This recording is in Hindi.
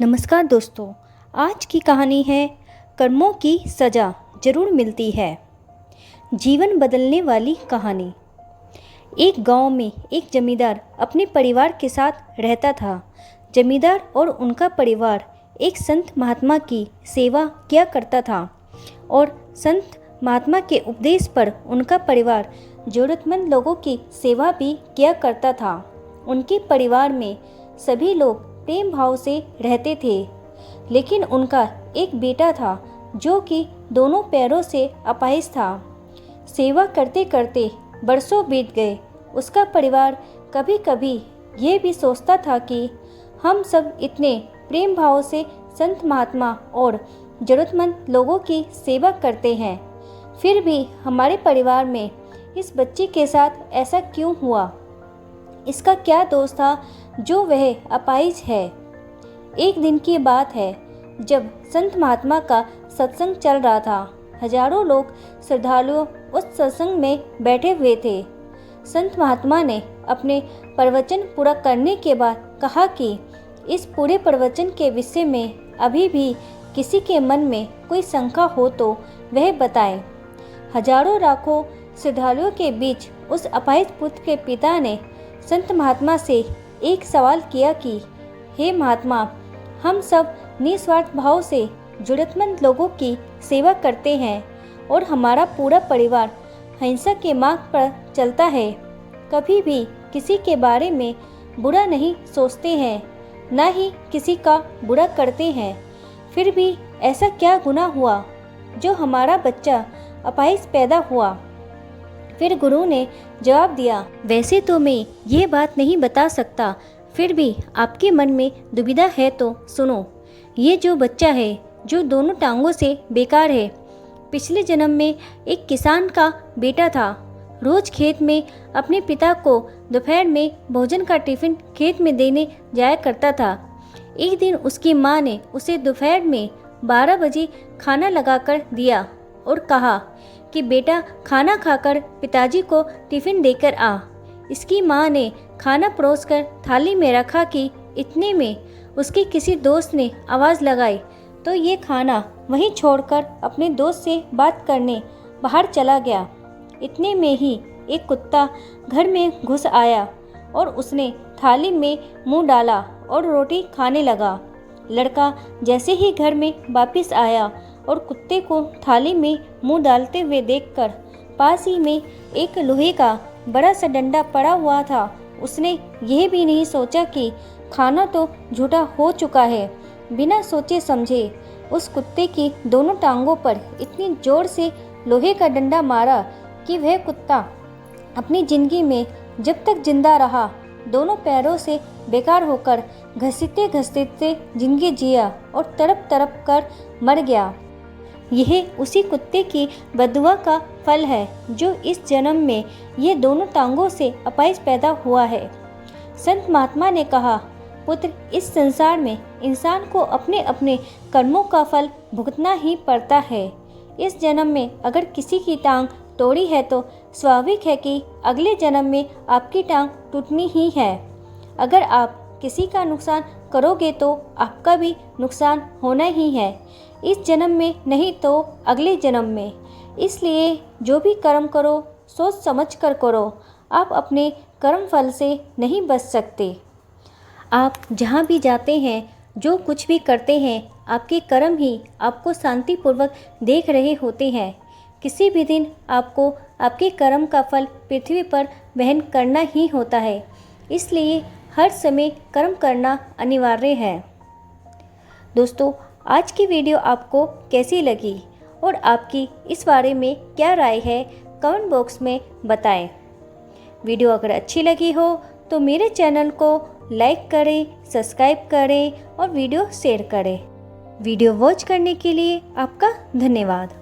नमस्कार दोस्तों, आज की कहानी है कर्मों की सज़ा ज़रूर मिलती है। जीवन बदलने वाली कहानी। एक गांव में एक जमींदार अपने परिवार के साथ रहता था। जमींदार और उनका परिवार एक संत महात्मा की सेवा किया करता था और संत महात्मा के उपदेश पर उनका परिवार ज़रूरतमंद लोगों की सेवा भी किया करता था। उनके परिवार में सभी लोग प्रेम भाव से रहते थे, लेकिन उनका एक बेटा था जो कि दोनों पैरों से अपाहिज था। सेवा करते करते बरसों बीत गए। उसका परिवार कभी कभी ये भी सोचता था कि हम सब इतने प्रेम भाव से संत महात्मा और ज़रूरतमंद लोगों की सेवा करते हैं, फिर भी हमारे परिवार में इस बच्चे के साथ ऐसा क्यों हुआ? इसका क्या दोष था जो वह अपाहिज है? एक दिन की बात है जब संत महात्मा का सत्संग चल रहा था। हजारों लोग श्रद्धालु उस सत्संग में बैठे हुए थे। संत महात्मा ने अपने प्रवचन पूरा करने के बाद कहा कि इस पूरे प्रवचन के विषय में अभी भी किसी के मन में कोई शंका हो तो वह बताए। हजारों लाखों श्रद्धालुओं के बीच उस अपाहिज पुत्र के पिता ने संत महात्मा से एक सवाल किया कि हे महात्मा, हम सब निस्वार्थ भाव से ज़रूरतमंद लोगों की सेवा करते हैं और हमारा पूरा परिवार हिंसा के मार्ग पर चलता है। कभी भी किसी के बारे में बुरा नहीं सोचते हैं, ना ही किसी का बुरा करते हैं। फिर भी ऐसा क्या गुनाह हुआ जो हमारा बच्चा अपाहिज पैदा हुआ? फिर गुरु ने जवाब दिया, वैसे तो मैं ये बात नहीं बता सकता, फिर भी आपके मन में दुविधा है तो सुनो। ये जो बच्चा है जो दोनों टांगों से बेकार है, पिछले जन्म में एक किसान का बेटा था। रोज़ खेत में अपने पिता को दोपहर में भोजन का टिफ़िन खेत में देने जाया करता था। एक दिन उसकी माँ ने उसे दोपहर में 12 बजे खाना लगाकर दिया और कहा कि बेटा खाना खाकर पिताजी को टिफ़िन देकर आ। इसकी माँ ने खाना परोसकर थाली में रखा कि इतने में उसके किसी दोस्त ने आवाज़ लगाई तो ये खाना वहीं छोड़कर अपने दोस्त से बात करने बाहर चला गया। इतने में ही एक कुत्ता घर में घुस आया और उसने थाली में मुंह डाला और रोटी खाने लगा। लड़का जैसे ही घर में वापस आया और कुत्ते को थाली में मुंह डालते हुए देखकर पास ही में एक लोहे का बड़ा सा डंडा पड़ा हुआ था, उसने यह भी नहीं सोचा कि खाना तो झूठा हो चुका है। बिना सोचे समझे उस कुत्ते की दोनों टांगों पर इतनी जोर से लोहे का डंडा मारा कि वह कुत्ता अपनी ज़िंदगी में जब तक जिंदा रहा दोनों पैरों से बेकार होकर घसीटते घसीटते जिंदगी जिया और तड़प तड़प कर मर गया। यह उसी कुत्ते की बददुआ का फल है जो इस जन्म में ये दोनों टांगों से अपाहिज पैदा हुआ है। संत महात्मा ने कहा, पुत्र, इस संसार में इंसान को अपने अपने कर्मों का फल भुगतना ही पड़ता है। इस जन्म में अगर किसी की टांग तोड़ी है तो स्वाभाविक है कि अगले जन्म में आपकी टांग टूटनी ही है। अगर आप किसी का नुकसान करोगे तो आपका भी नुकसान होना ही है, इस जन्म में नहीं तो अगले जन्म में। इसलिए जो भी कर्म करो सोच समझ कर करो, आप अपने कर्म फल से नहीं बच सकते। आप जहाँ भी जाते हैं, जो कुछ भी करते हैं, आपके कर्म ही आपको शांतिपूर्वक देख रहे होते हैं। किसी भी दिन आपको आपके कर्म का फल पृथ्वी पर वहन करना ही होता है, इसलिए हर समय कर्म करना अनिवार्य है। दोस्तों, आज की वीडियो आपको कैसी लगी और आपकी इस बारे में क्या राय है, कमेंट बॉक्स में बताएं। वीडियो अगर अच्छी लगी हो तो मेरे चैनल को लाइक करें, सब्सक्राइब करें और वीडियो शेयर करें। वीडियो वॉच करने के लिए आपका धन्यवाद।